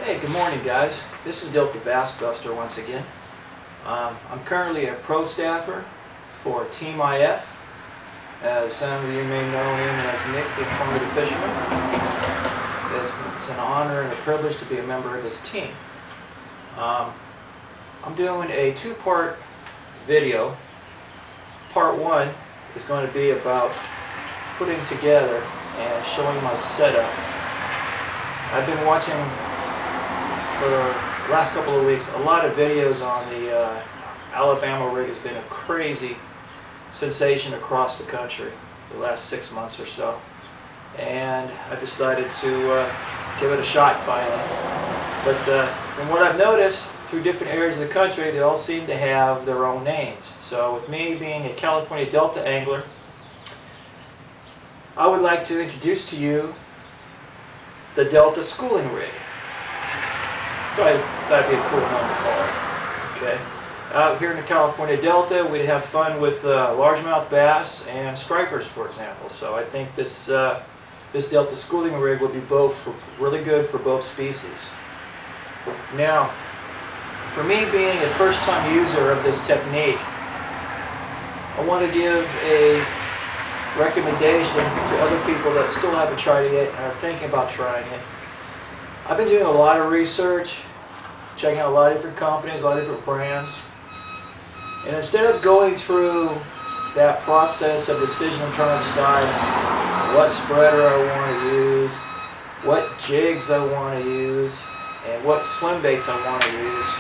Hey, good morning guys. This is Dilka Bass Buster once again. I'm currently a pro staffer for Team IF. As some of you may know him as Nick, the Informative Fisherman. It's an honor and a privilege to be a member of this team. I'm doing a two-part video. Part one is going to be about putting together and showing my setup. I've been watching for the last couple of weeks a lot of videos on the Alabama rig. Has been a crazy sensation across the country the last 6 months or so, and I decided to give it a shot finally. But from what I've noticed through different areas of the country, they all seem to have their own names. So with me being a California Delta angler, I would like to introduce to you the Delta schooling rig. So that'd be a cool name to call it. Okay. Out here in the California Delta, we'd have fun with largemouth bass and stripers, for example. So I think this this Delta schooling rig will be really good for both species. Now, for me being a first-time user of this technique, I want to give a recommendation to other people that still haven't tried it yet and are thinking about trying it. I've been doing a lot of research, checking out a lot of different companies, a lot of different brands. And instead of going through that process of decision, I'm trying to decide what spreader I want to use, what jigs I want to use, and what swim baits I want to use.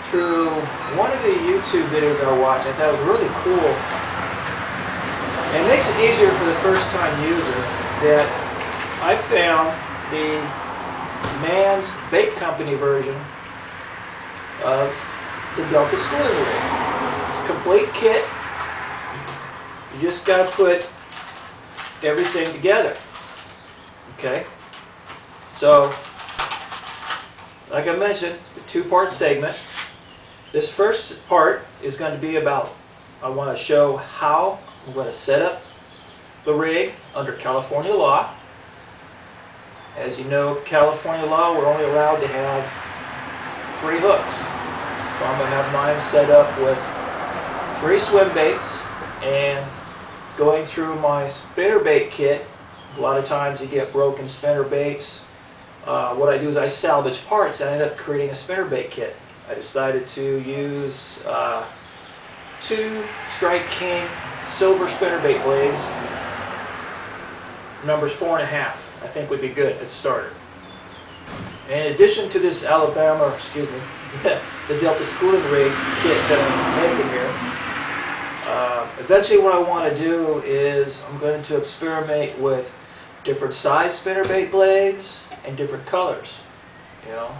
Through one of the YouTube videos I watched, I thought it was really cool. And it makes it easier for the first-time user that I found the Man's Bait Company version of the Delta schooling rig. It's a complete kit. You just got to put everything together. Okay? So, like I mentioned, the two-part segment. This first part is going to be about, I want to show how I'm going to set up the rig under California law. As you know, California law, we're only allowed to have 3 hooks. So I'm going to have mine set up with 3 swim baits, and going through my spinnerbait kit, a lot of times you get broken spinner baits. What I do is I salvage parts and I end up creating a spinnerbait kit. I decided to use 2 Strike King silver spinnerbait blades, numbers 4.5. I think would be good as a starter. In addition to this the Delta schooling rig kit that I'm making here, eventually what I want to do is I'm going to experiment with different size spinnerbait blades and different colors. You know,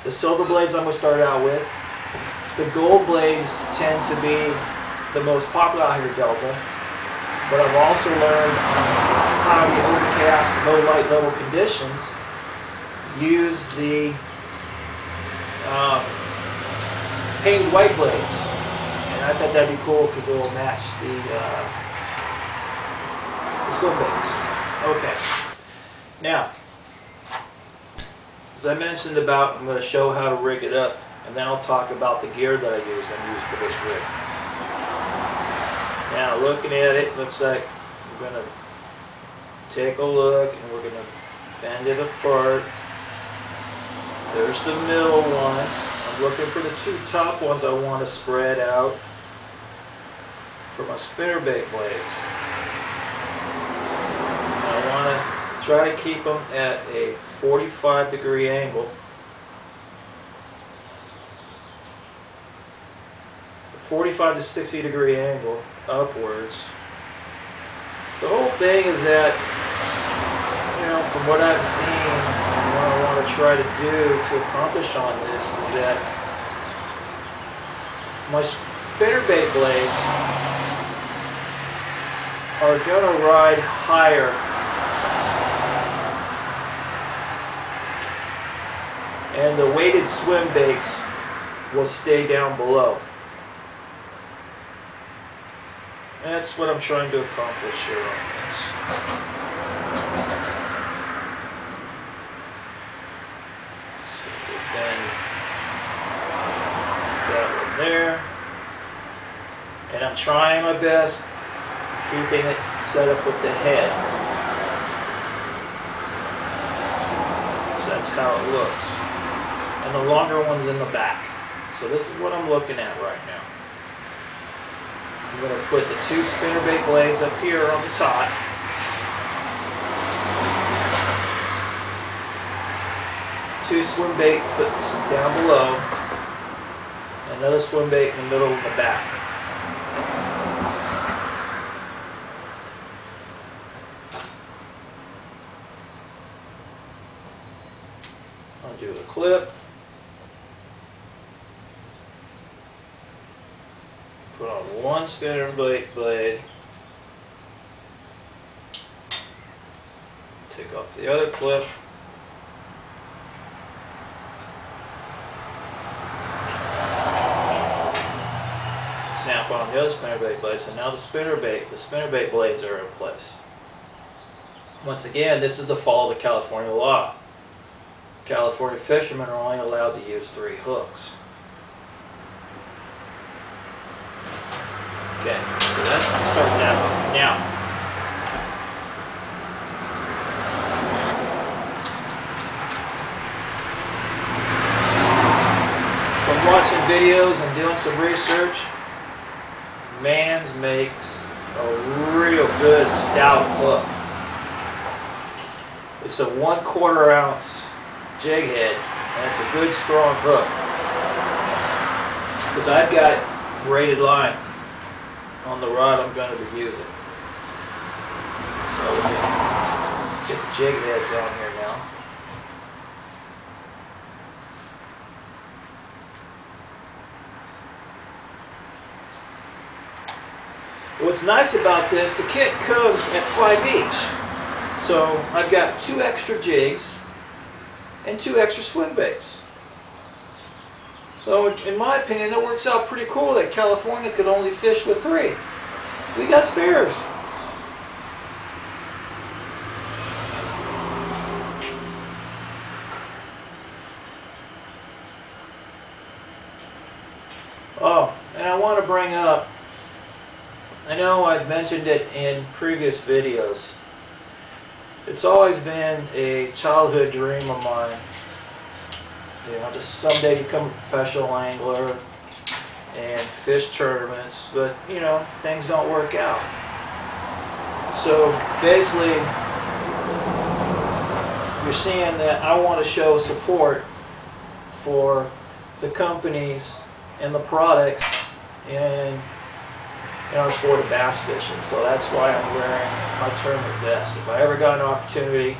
the silver blades I'm going to start out with. The gold blades tend to be the most popular out here at Delta, but I've also learned how the overcast, low light level conditions use the painted white blades, and I thought that'd be cool because it will match the swim baits. Okay, now as I mentioned about, I'm going to show how to rig it up, and then I'll talk about the gear that I use for this rig. Now looking at it, looks like we're going to take a look and we're going to bend it apart. There's the middle one. I'm looking for the 2 top ones I want to spread out for my spinnerbait blades. And I want to try to keep them at a 45-degree angle. A 45 to 60-degree angle upwards. The whole thing is that, you know, from what I've seen and what I want to try to do to accomplish on this is that my spinnerbait blades are going to ride higher and the weighted swim baits will stay down below. That's what I'm trying to accomplish here on this. there. And I'm trying my best, keeping it set up with the head. So that's how it looks. And the longer one's in the back. So this is what I'm looking at right now. I'm going to put the 2 spinnerbait blades up here on the top. Two swim bait puts down below. Another swim bait in the middle of the back. I'll do the clip. Put on 1 spinnerbait blade. Take off the other clip. Snap on the other spinnerbait blade. So now the spinnerbait blades are in place. Once again, this is the fall of the California law. California fishermen are only allowed to use 3 hooks. Okay, so that's the start that hook. Now, from watching videos and doing some research, Manns makes a real good stout hook. It's a 1/4 ounce jig head, and it's a good strong hook. Because I've got braided line on the rod I'm going to be using. So we'll get the jig heads on here now. What's nice about this, the kit comes at 5 each. So I've got 2 extra jigs and 2 extra swim baits. So in my opinion, it works out pretty cool that California could only fish with 3. We got spares. Oh, and I want to bring up, I know I've mentioned it in previous videos. It's always been a childhood dream of mine, you know, to someday become a professional angler and fish tournaments, but you know, things don't work out. So basically, you're seeing that I want to show support for the companies and the products in our sport of bass fishing. So that's why I'm wearing my tournament vest. If I ever got an opportunity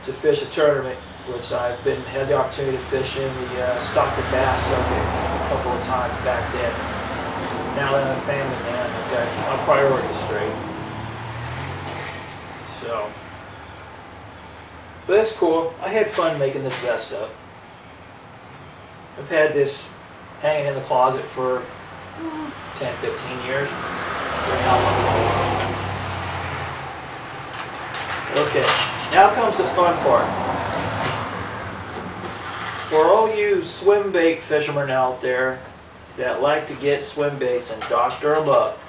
to fish a tournament, which I've had the opportunity to fish in the Stockton Bass circuit a couple of times back then. Now that I'm a family man, I've got to keep my priorities straight. So, but that's cool. I had fun making this vest up. I've had this hanging in the closet for 10, 15 years. Okay, now comes the fun part. For all you swim bait fishermen out there that like to get swim baits and doctor them up,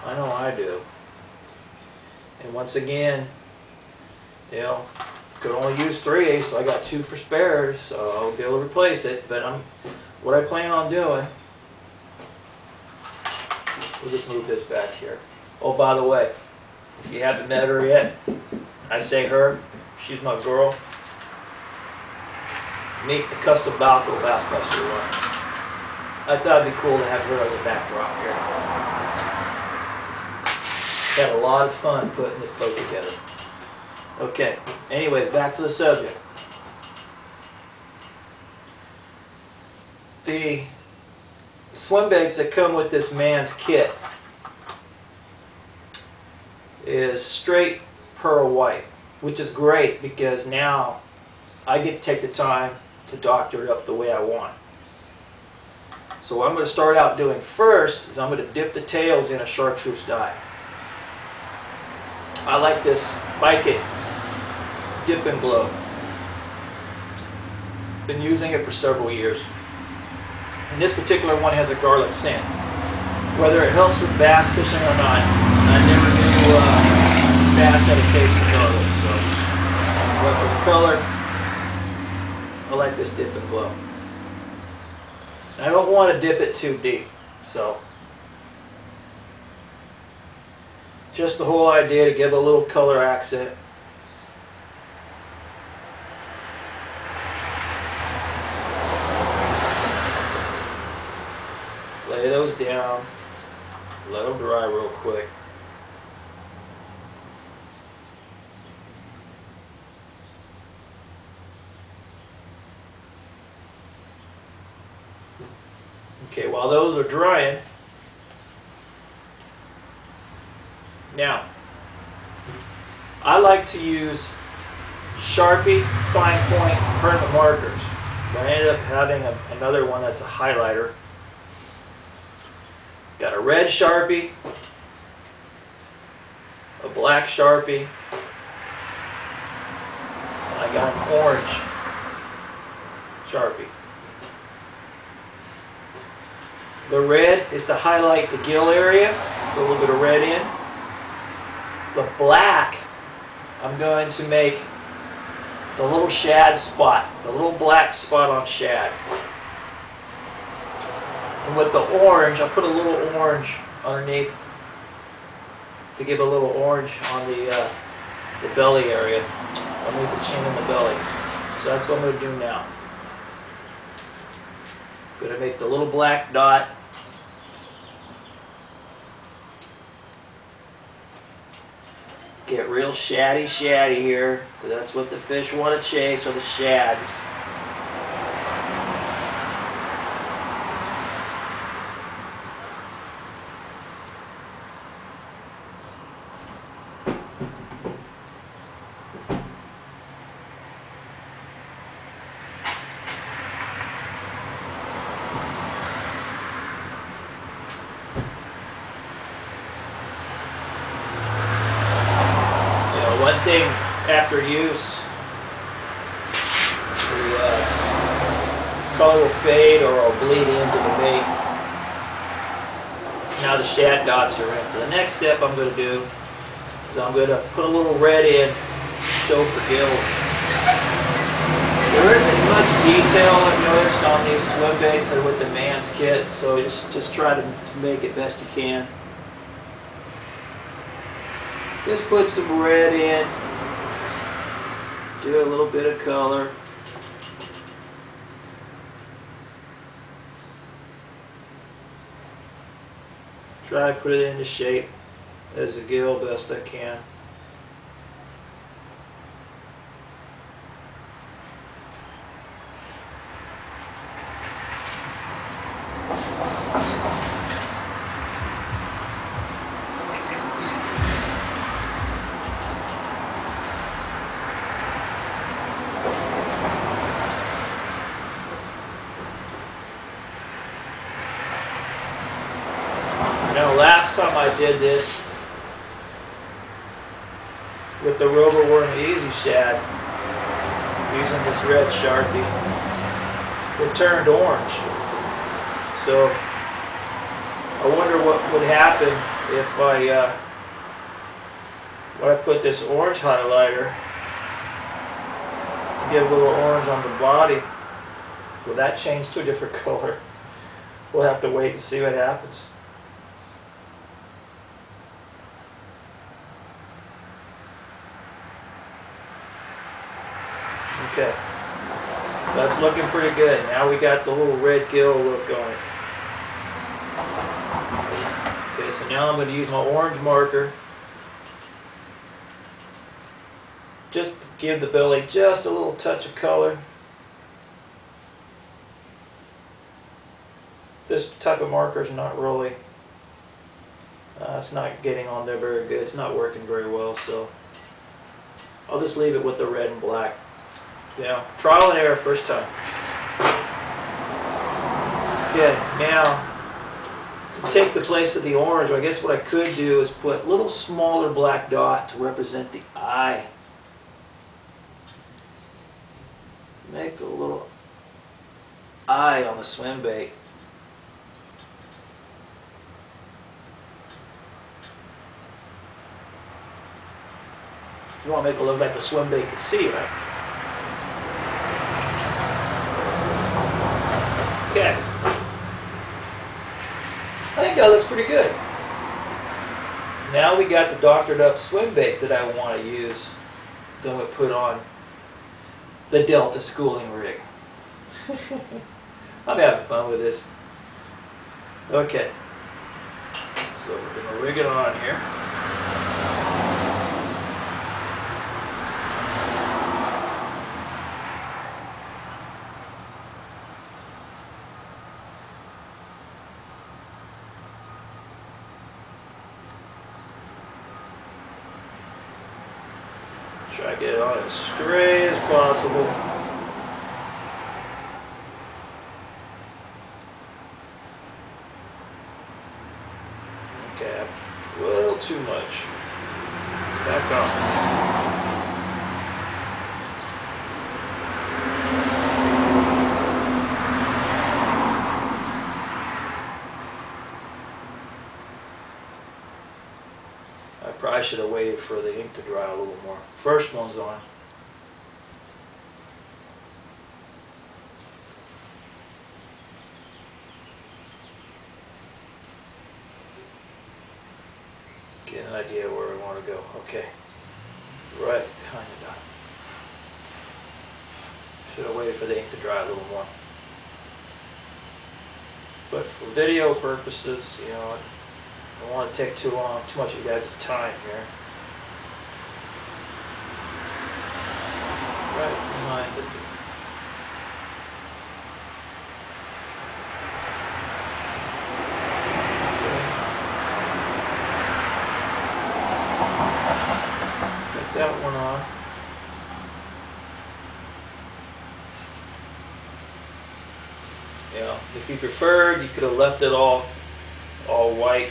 I know I do. And once again, you know, could only use 3, so I got 2 for spares, so I'll be able to replace it. But what I plan on doing, we'll just move this back here. Oh, by the way, if you haven't met her yet, I say her, she's my girl. Meet the Custom Balco Bassbuster one. I thought it'd be cool to have her as a backdrop here. Had a lot of fun putting this boat together. Okay, anyways, back to the subject. The swim baits that come with this Manns kit is straight pearl white, which is great because now I get to take the time to doctor it up the way I want. So what I'm going to start out doing first is I'm going to dip the tails in a chartreuse dye. I like this Bike It Dip and Glow. Been using it for several years. And this particular one has a garlic scent. Whether it helps with bass fishing or not, I never knew bass had a taste for garlic. So, but for the color, I like this dip and blow. And I don't want to dip it too deep, so just the whole idea to give a little color accent. Lay those down, let them dry real quick. Okay, while those are drying, now I like to use Sharpie fine point permanent markers, but I ended up having another one that's a highlighter. Got a red Sharpie, a black Sharpie, and I got an orange Sharpie. The red is to highlight the gill area, put a little bit of red in. The black, I'm going to make the little shad spot, the little black spot on shad. And with the orange, I'll put a little orange underneath to give a little orange on the belly area, underneath the chin and the belly. So that's what I'm going to do now. I'm going to make the little black dot. Get real shaddy here, because that's what the fish want to chase, are the shads. One thing after use, the color will fade or will bleed into the bait. Now the shad dots are in. So the next step I'm going to do is I'm going to put a little red in, show for gills. There isn't much detail I've noticed on these swim baits that are with the man's kit, so just try to make it best you can. Just put some red in, do a little bit of color. Try to put it into shape as a gill best I can. Last time I did this with the Rover Worm Easy Shad using this red Sharpie, it turned orange. So I wonder what would happen if when I put this orange highlighter to give a little orange on the body. Will that change to a different color? We'll have to wait and see what happens. Okay, so that's looking pretty good. Now we got the little red gill look going. Okay, so now I'm going to use my orange marker just to give the belly just a little touch of color. This type of marker is not really, it's not getting on there very good. It's not working very well, so I'll just leave it with the red and black. You know, trial and error first time. Okay, now to take the place of the orange, I guess what I could do is put a little smaller black dot to represent the eye. Make a little eye on the swim bait. You want to make it look like the swim bait could see, right? Okay. I think that looks pretty good. Now we got the doctored up swim bait that I want to use. Then we put on the Delta schooling rig. I'm having fun with this. Okay. So we're going to rig it on here. Try to get it on as straight as possible. Okay, a little too much. Back off. I probably should have waited for the ink to dry a little more. First one's on. Get an idea where we want to go. Okay. Right behind the dot. Should have waited for the ink to dry a little more. But for video purposes, you know, I don't want to take too much of you guys' time here. Right behind it. Get that one on. You know, if you preferred, you could have left it all white.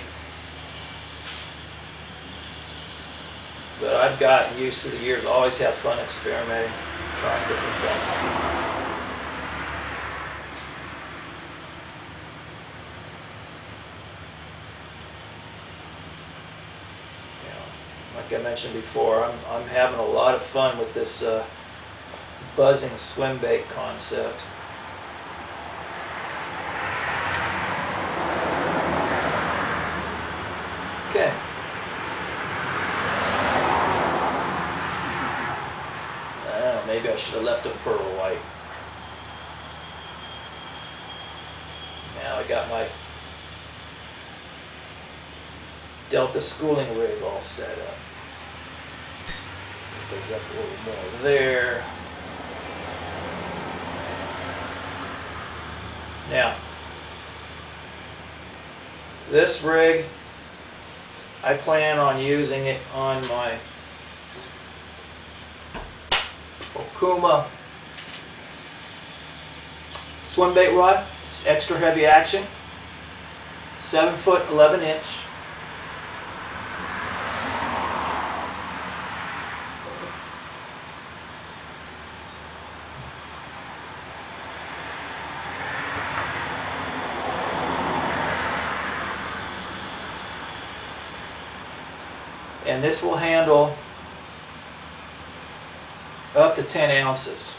But I've gotten used through the years, always have fun experimenting, trying different things. You know, like I mentioned before, I'm having a lot of fun with this buzzing swim bait concept. Okay. Maybe I should have left them pearl white. Now I got my Delta schooling rig all set up. Put those up a little more there. Now, this rig, I plan on using it on my Okuma swim bait rod. It's extra heavy action, 7 foot 11 inch. And this will handle up to 10 ounces.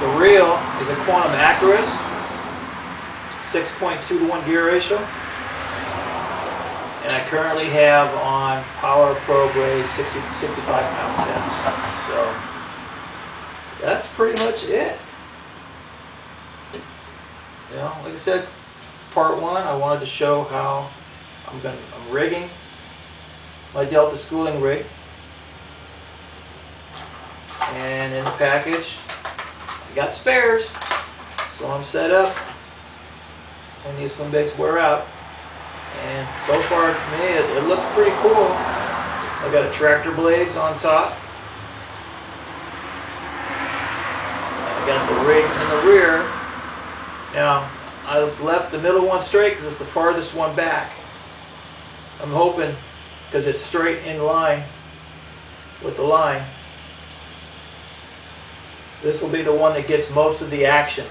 The reel is a Quantum Acurus, 6.2 to 1 gear ratio, and I currently have on Power Pro grade 65 pound tens. So that's pretty much it. You know, like I said, part one, I wanted to show how I'm rigging my Delta schooling rig. And in the package, I got spares. So I'm set up when these swim baits wear out. And so far to me, it looks pretty cool. I got a tractor blades on top. I got the rigs in the rear. Now, I left the middle one straight because it's the farthest one back. I'm hoping, because it's straight in line with the line, this will be the one that gets most of the action.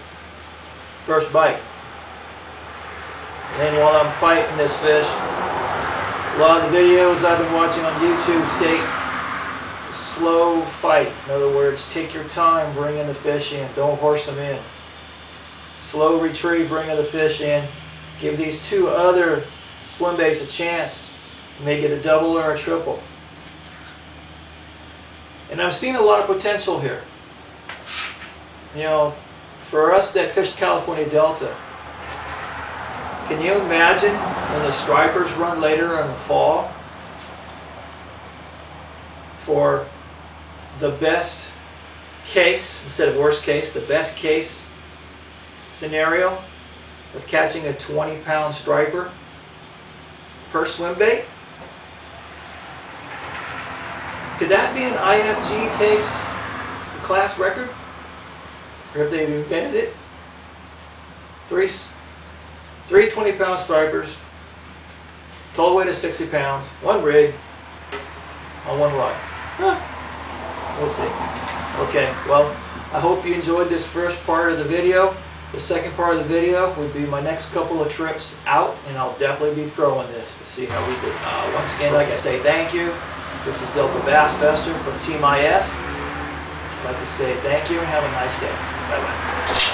first bite. And then while I'm fighting this fish, a lot of the videos I've been watching on YouTube state slow fight. In other words, take your time bringing the fish in. Don't horse them in. Slow retrieve, bringing the fish in. Give these two other swim baits a chance. Make it a double or a triple. And I'm seeing a lot of potential here. You know, for us that fish California Delta, can you imagine when the stripers run later in the fall for the best case, instead of worst case, the best case scenario of catching a 20-pound striper per swim bait? Could that be an IFG case, a class record? Or have they invented it? Three 20-pound stripers, total weight of 60 pounds, one rig on one rod. Huh. We'll see. Okay, well, I hope you enjoyed this first part of the video. The second part of the video would be my next couple of trips out, and I'll definitely be throwing this to see how we do. Once again, like I say, thank you. This is Delta Bass Buster from Team IF. I'd like to say thank you and have a nice day. Bye-bye.